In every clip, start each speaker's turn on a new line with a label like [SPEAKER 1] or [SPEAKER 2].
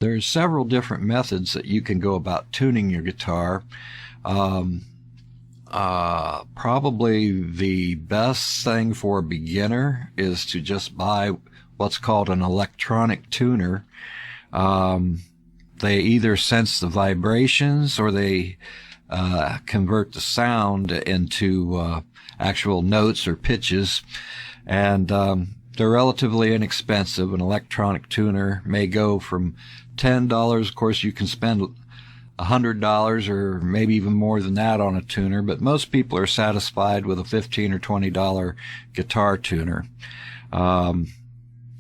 [SPEAKER 1] There's several different methods that you can go about tuning your guitar. Probably the best thing for a beginner is to just buy what's called an electronic tuner. They either sense the vibrations or they convert the sound into actual notes or pitches, and they're relatively inexpensive. An electronic tuner may go from $10. Of course, you can spend $100 or maybe even more than that on a tuner, but most people are satisfied with a $15 or $20 guitar tuner.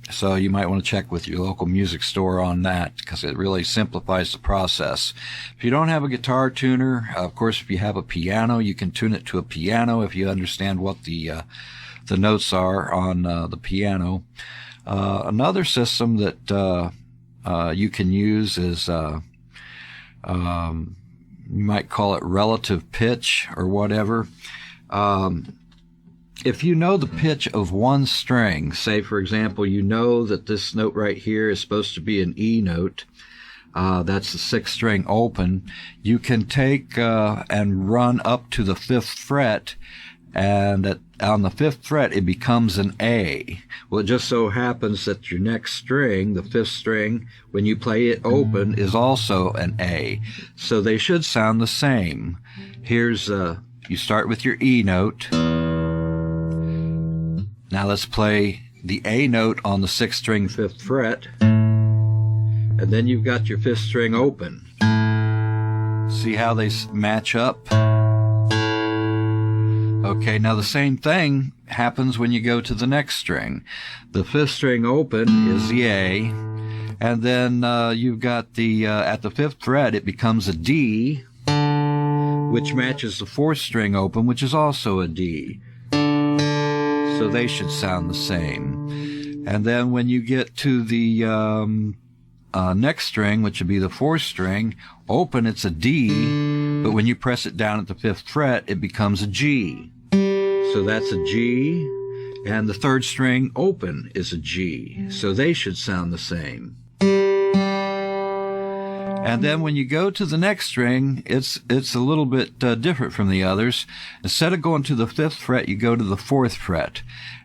[SPEAKER 1] So you might want to check with your local music store on that, because it really simplifies the process. If you don't have a guitar tuner, of course, if you have a piano, you can tune it to a piano if you understand what the notes are on the piano. Another system that you can use is you might call it relative pitch or whatever. If you know the pitch of one string, say, for example, you know that this note right here is supposed to be an E note, that's the 6th string open, you can take and run up to the 5th fret, and on the 5th fret it becomes an A. Well, it just so happens that your next string, the 5th string, when you play it open, is also an A. So they should sound the same. Here's, you start with your E note. Now let's play the A note on the 6th string, 5th fret, and then you've got your 5th string open. See how they match up? Okay, now the same thing happens when you go to the next string. The 5th string open is the A, and then you've got the, at the 5th fret it becomes a D, which matches the 4th string open, which is also a D. So they should sound the same. And then when you get to the next string, which would be the 4th string, open, it's a D, but when you press it down at the 5th fret, it becomes a G. So that's a G, and the 3rd string open is a G. So they should sound the same. And then when you go to the next string, it's a little bit different from the others. Instead of going to the 5th fret, you go to the 4th fret.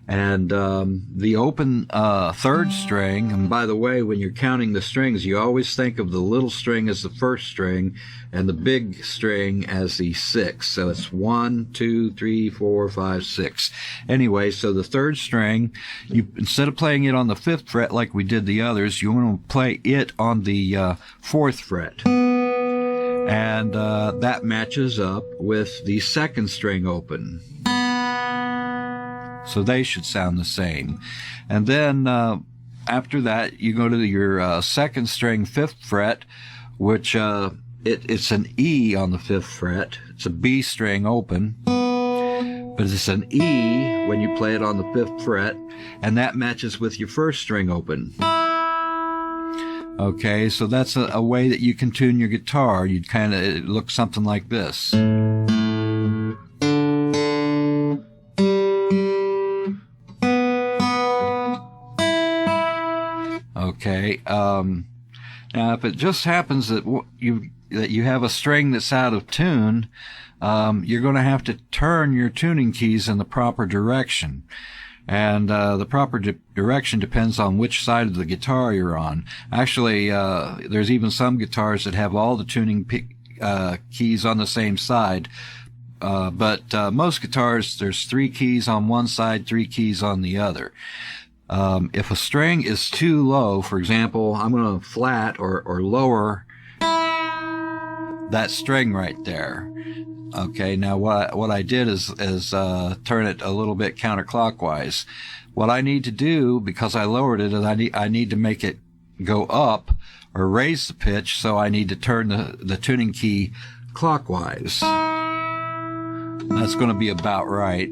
[SPEAKER 1] And the open 3rd string, and by the way, when you're counting the strings, you always think of the little string as the 1st string and the big string as the 6th. So it's 1, 2, 3, 4, 5, 6. Anyway, so the 3rd string, you instead of playing it on the 5th fret like we did the others, you want to play it on the 4th fret. And that matches up with the 2nd string open. So they should sound the same. And then after that, you go to your 2nd string, 5th fret, which it's an E on the 5th fret. It's a B string open, but it's an E when you play it on the 5th fret, and that matches with your 1st string open. Okay, so that's a way that you can tune your guitar. You'd kind of, it looks something like this. Okay, now if it just happens that you have a string that's out of tune, you're going to have to turn your tuning keys in the proper direction. And the proper direction depends on which side of the guitar you're on. Actually, there's even some guitars that have all the tuning keys on the same side. But most guitars, there's 3 keys on one side, 3 keys on the other. If a string is too low, for example, I'm going to flat or lower that string right there. Okay, now what I did is turn it a little bit counterclockwise. What I need to do, because I lowered it, is I need to make it go up or raise the pitch, so I need to turn the tuning key clockwise. That's going to be about right.